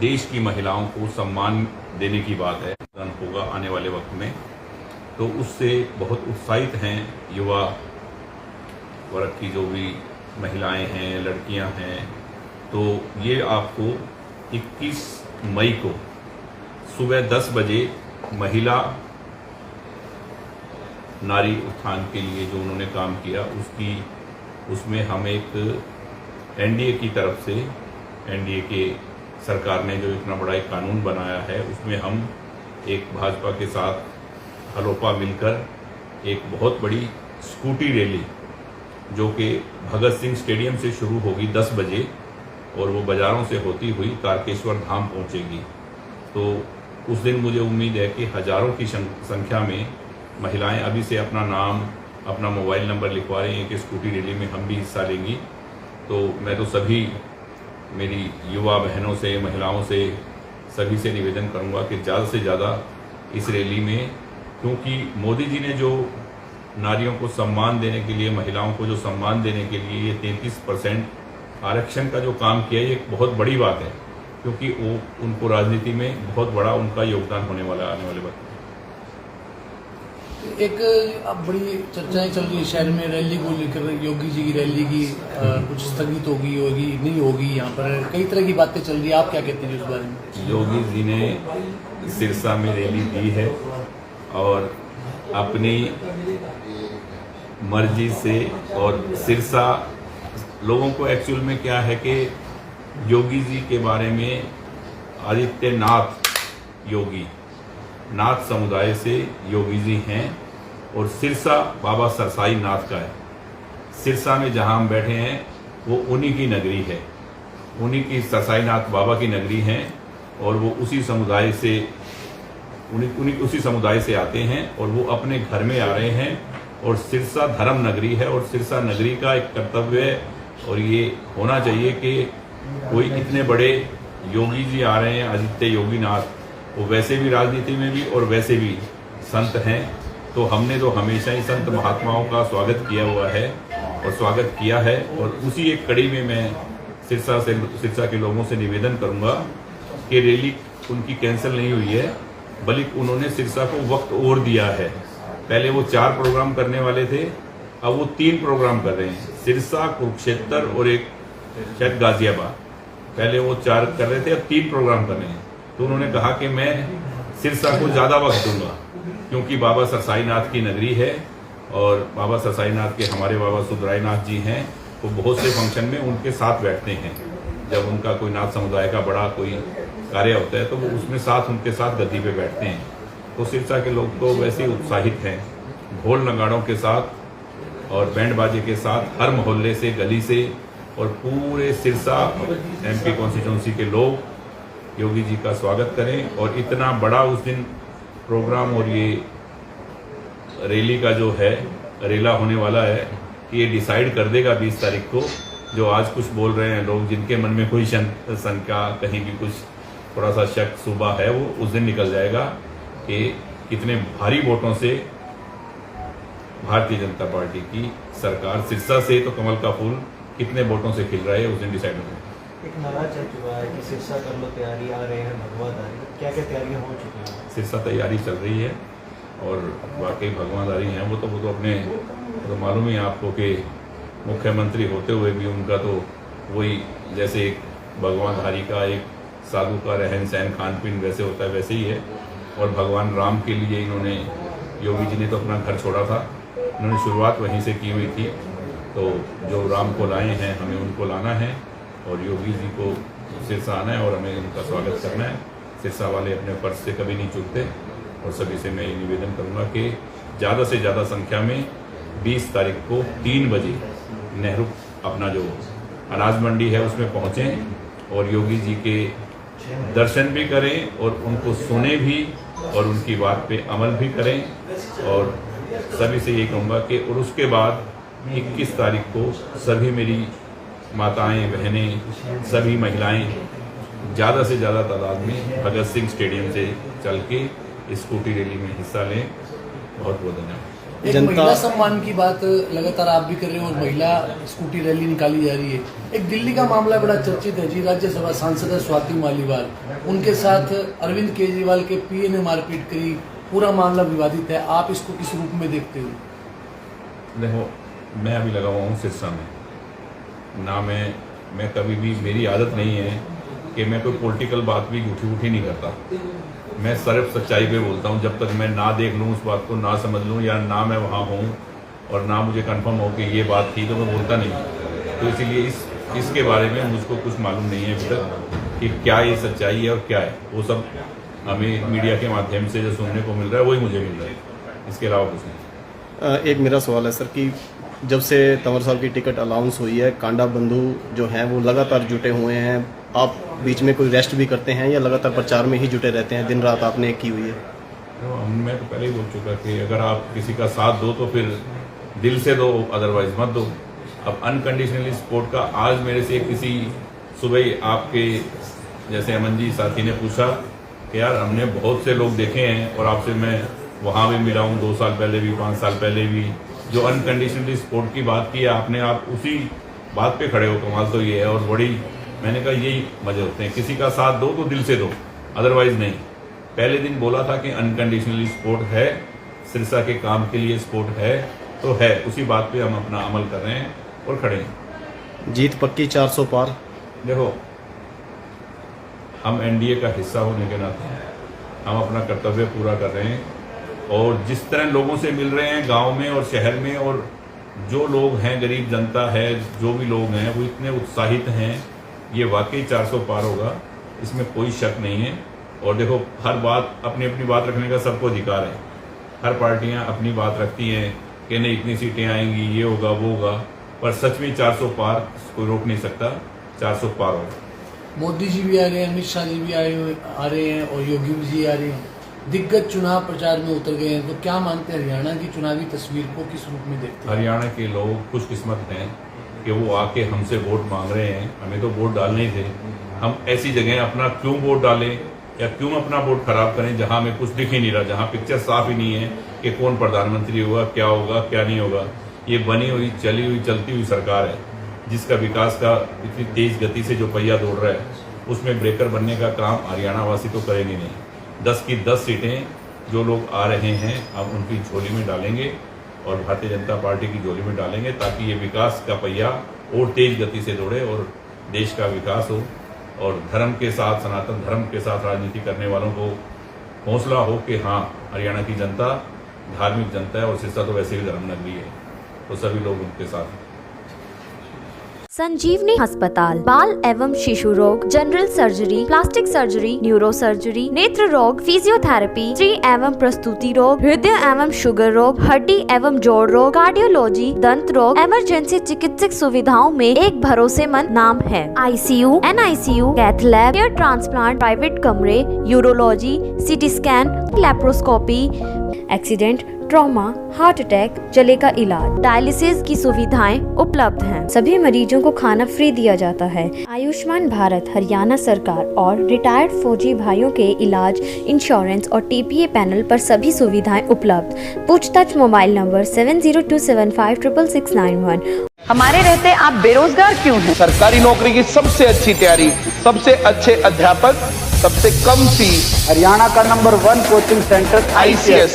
देश की महिलाओं को सम्मान देने की बात है, होगा आने वाले वक्त में, तो उससे बहुत उत्साहित हैं युवा वर्ग की जो भी महिलाएं हैं, लड़कियां हैं। तो ये आपको 21 मई को सुबह 10 बजे महिला नारी उत्थान के लिए जो उन्होंने काम किया उसमें हम एक एनडीए की तरफ से, एनडीए के सरकार ने जो इतना बड़ा एक कानून बनाया है, उसमें हम एक भाजपा के साथ हलोपा मिलकर एक बहुत बड़ी स्कूटी रैली जो कि भगत सिंह स्टेडियम से शुरू होगी 10 बजे और वो बाजारों से होती हुई तारकेश्वर धाम पहुंचेगी। तो उस दिन मुझे उम्मीद है कि हजारों की संख्या में महिलाएं अभी से अपना नाम, अपना मोबाइल नंबर लिखवा रही हैं कि स्कूटी रैली में हम भी हिस्सा लेंगी। तो मैं तो सभी मेरी युवा बहनों से, महिलाओं से, सभी से निवेदन करूंगा कि ज़्यादा से ज़्यादा इस रैली में, क्योंकि मोदी जी ने जो नारियों को सम्मान देने के लिए, महिलाओं को जो सम्मान देने के लिए ये 33% आरक्षण का जो काम किया, ये एक बहुत बड़ी बात है, क्योंकि वो उनको राजनीति में बहुत बड़ा उनका योगदान होने वाला आने वाले वक्त में। एक अब बड़ी चर्चाएं चल रही है शहर में रैली को लेकर, योगी जी की रैली की कुछ स्थगित होगी नहीं होगी, यहाँ पर कई तरह की बातें चल रही है, आप क्या कहते हैं इस बारे में? योगी जी ने सिरसा में रैली दी है और अपनी मर्जी से, और सिरसा लोगों को एक्चुअल में क्या है कि योगी जी के बारे में, आदित्यनाथ योगी, नाथ समुदाय से योगी जी हैं और सिरसा बाबा सरसाई नाथ का है। सिरसा में जहां हम बैठे हैं वो उन्हीं की नगरी है, उन्हीं की सरसाई नाथ बाबा की नगरी है और वो उसी समुदाय से आते हैं और वो अपने घर में आ रहे हैं। और सिरसा धर्म नगरी है और सिरसा नगरी का एक कर्तव्य है और ये होना चाहिए कि कोई इतने बड़े योगी जी आ रहे हैं, आदित्य योगी नाथ, वो वैसे भी राजनीति में भी और वैसे भी संत हैं। तो हमने तो हमेशा ही संत महात्माओं का स्वागत किया हुआ है और स्वागत किया है, और उसी एक कड़ी में मैं सिरसा के लोगों से निवेदन करूंगा कि रैली उनकी कैंसिल नहीं हुई है, बल्कि उन्होंने सिरसा को वक्त और दिया है। पहले वो 4 प्रोग्राम करने वाले थे, अब वो 3 प्रोग्राम कर रहे हैं, सिरसा, कुरुक्षेत्र और एक शायद गाजियाबाद। पहले वो 4 कर रहे थे, अब 3 प्रोग्राम कर रहे हैं। तो उन्होंने कहा कि मैं सिरसा को ज़्यादा वक्त दूंगा, क्योंकि बाबा सरसाई नाथ की नगरी है और बाबा सरसाई नाथ के हमारे बाबा सुधराई नाथ जी हैं, वो बहुत से फंक्शन में उनके साथ बैठते हैं। जब उनका कोई नाथ समुदाय का बड़ा कोई कार्य होता है तो वो उसमें साथ उनके साथ गद्दी पे बैठते हैं। तो सिरसा के लोग तो वैसे ही उत्साहित हैं, ढोल नगाड़ों के साथ और बैंड बाजे के साथ, हर मोहल्ले से, गली से और पूरे सिरसा MP कॉन्स्टिट्यूंसी के लोग योगी जी का स्वागत करें। और इतना बड़ा उस दिन प्रोग्राम और ये रैली का जो है रेला होने वाला है कि ये डिसाइड कर देगा 20 तारीख को। जो आज कुछ बोल रहे हैं लोग, जिनके मन में कोई शंका, कहीं भी कुछ थोड़ा सा शक सुबह है, वो उस दिन निकल जाएगा कि कितने भारी वोटों से भारतीय जनता पार्टी की सरकार, सिरसा से तो कमल का फूल कितने वोटों से खिल रहा है, उस दिन डिसाइड होगा। एक नारा चल चुका है कि सिरसा कर लो तैयारी, आ रहे हैं भगवाधारी, क्या क्या तैयारियां हो चुकी हैं? सिरसा तैयारी चल रही है और वाकई भगवाधारी हैं वो तो अपने, तो मालूम ही आपको कि मुख्यमंत्री होते हुए भी उनका तो वही, जैसे एक भगवानधारी का, एक साधु का रहन सहन, खान पीन वैसे होता है, वैसे ही है। और भगवान राम के लिए इन्होंने, योगी जी ने तो अपना घर छोड़ा था, इन्होंने शुरुआत वहीं से की हुई थी। तो जो राम को लाए हैं, हमें उनको लाना है और योगी जी को सिरसा आना है और हमें उनका स्वागत करना है। सिरसा वाले अपने फर्ज से कभी नहीं चूकते और सभी से मैं ये निवेदन करूंगा कि ज़्यादा से ज़्यादा संख्या में 20 तारीख को 3 बजे नेहरू अपना जो अनाज मंडी है उसमें पहुँचें और योगी जी के दर्शन भी करें और उनको सुने भी और उनकी बात पे अमल भी करें। और सभी से ये कहूँगा कि और उसके बाद 21 तारीख को सभी मेरी माताएं, बहनें, सभी महिलाएं ज़्यादा से ज़्यादा तादाद में भगत सिंह स्टेडियम से चल के स्कूटी रैली में हिस्सा लें। बहुत बहुत धन्यवाद। एक महिला सम्मान की बात लगातार आप भी कर रहे हो और महिला स्कूटी रैली निकाली जा रही है। एक दिल्ली का मामला बड़ा चर्चित है जी, राज्यसभा सांसद है स्वाति मालीवाल, उनके साथ अरविंद केजरीवाल के पीए ने मारपीट करी, पूरा मामला विवादित है। आप इसको किस रूप में देखते हो? देखो, मैं अभी लगा हुआ हूँ सिरसा में ना, मैं कभी भी, मेरी आदत नहीं है कि मैं कोई पॉलिटिकल बात भी झूठी नहीं करता। मैं सिर्फ सच्चाई पे बोलता हूँ। जब तक मैं ना देख लूँ उस बात को, ना समझ लूँ, या ना मैं वहाँ हूँ और ना मुझे कंफर्म हो कि ये बात थी, तो मैं बोलता नहीं। तो इसीलिए इसके बारे में मुझको कुछ मालूम नहीं है अभी तक कि क्या ये सच्चाई है और क्या है। वो सब हमें मीडिया के माध्यम से जो सुनने को मिल रहा है वही मुझे मिल रहा है, इसके अलावा कुछ नहीं। एक मेरा सवाल है सर कि जब से तंवर साहब की टिकट अलाउंस हुई है, कांडा बंधु जो हैं वो लगातार जुटे हुए हैं। आप बीच में कोई रेस्ट भी करते हैं या लगातार प्रचार में ही जुटे रहते हैं? दिन रात आपने की हुई है। तो मैं तो पहले ही बोल चुका कि अगर आप किसी का साथ दो तो फिर दिल से दो, अदरवाइज मत दो। अब अनकंडीशनली सपोर्ट का, आज मेरे से किसी सुबह आपके जैसे अमन जी साथी ने पूछा कि यार हमने बहुत से लोग देखे हैं और आपसे मैं वहाँ भी मिला हूँ 2 साल पहले भी, 5 साल पहले भी, जो अनकंडीशनली सपोर्ट की बात की है आपने, आप उसी बात पे खड़े हो। कमाल तो ये है। और बड़ी, मैंने कहा यही मजे होते हैं, किसी का साथ दो तो दिल से दो, अदरवाइज नहीं। पहले दिन बोला था कि अनकंडीशनली सपोर्ट है, सिरसा के काम के लिए सपोर्ट है, तो है, उसी बात पे हम अपना अमल कर रहे हैं और खड़े हैं। जीत पक्की 400 पार। देखो, हम एनडीए का हिस्सा होने के नाते हम अपना कर्तव्य पूरा कर रहे हैं और जिस तरह लोगों से मिल रहे हैं गांव में और शहर में, और जो लोग हैं, गरीब जनता है, जो भी लोग हैं वो इतने उत्साहित हैं, ये वाकई 400 पार होगा, इसमें कोई शक नहीं है। और देखो, हर बात, अपनी अपनी बात रखने का सबको अधिकार है। हर पार्टियां अपनी बात रखती हैं कि नहीं इतनी सीटें आएंगी, ये होगा वो होगा, पर सच में 400 पार कोई रोक नहीं सकता। 400 पार होगा। मोदी जी भी आ रहे हैं, अमित शाह जी भी आ रहे हैं और योगी जी आ रहे हैं, दिग्गज चुनाव प्रचार में उतर गए हैं। तो क्या मानते हैं, हरियाणा की चुनावी तस्वीर को किस रूप में देखते हैं? हरियाणा के लोग खुशकिस्मत हैं कि वो आके हमसे वोट मांग रहे हैं। हमें तो वोट डालने ही थे। हम ऐसी जगह अपना क्यों वोट डालें या क्यों अपना वोट खराब करें जहां हमें कुछ दिख ही नहीं रहा, जहां पिक्चर साफ ही नहीं है कि कौन प्रधानमंत्री होगा, क्या नहीं होगा। ये बनी हुई, चली हुई, चलती हुई सरकार है जिसका विकास का इतनी तेज गति से जो पहिया दौड़ रहा है, उसमें ब्रेकर बनने का काम हरियाणा वासी तो करेंगे नहीं। 10 की 10 सीटें जो लोग आ रहे हैं हम उनकी झोली में डालेंगे और भारतीय जनता पार्टी की झोली में डालेंगे, ताकि ये विकास का पहिया और तेज गति से दौड़े और देश का विकास हो और धर्म के साथ, सनातन धर्म के साथ राजनीति करने वालों को हौसला हो कि हाँ, हरियाणा की जनता धार्मिक जनता है और सिरसा तो वैसे भी धर्म नगरी है, तो सभी लोग उनके साथ हैं। संजीवनी अस्पताल बाल एवं शिशु रोग, general surgery, plastic surgery, neuro surgery, नेत्र रोग, फिजियोथेरेपी, स्त्री एवं प्रस्तुति रोग, हृदय एवं शुगर रोग, हड्डी एवं जोड़ रोग, कार्डियोलॉजी, दंत रोग, इमरजेंसी चिकित्सक सुविधाओं में एक भरोसेमंद नाम है। ICU, NICU, cath lab, hair transplant, private कमरे, urology, CT scan, laparoscopy, accident, trauma, heart attack, जले का इलाज, डायलिसिस की सुविधाएं उपलब्ध हैं। सभी मरीजों को खाना फ्री दिया जाता है। आयुष्मान भारत हरियाणा सरकार और रिटायर्ड फौजी भाइयों के इलाज, इंश्योरेंस और TPA पैनल पर सभी सुविधाएं उपलब्ध। पूछताछ मोबाइल नंबर 7027566691। हमारे रहते आप बेरोजगार क्यों हैं? सरकारी नौकरी की सबसे अच्छी तैयारी, सबसे अच्छे अध्यापक, सबसे कम फीस, हरियाणा का नंबर 1 कोचिंग सेंटर ICS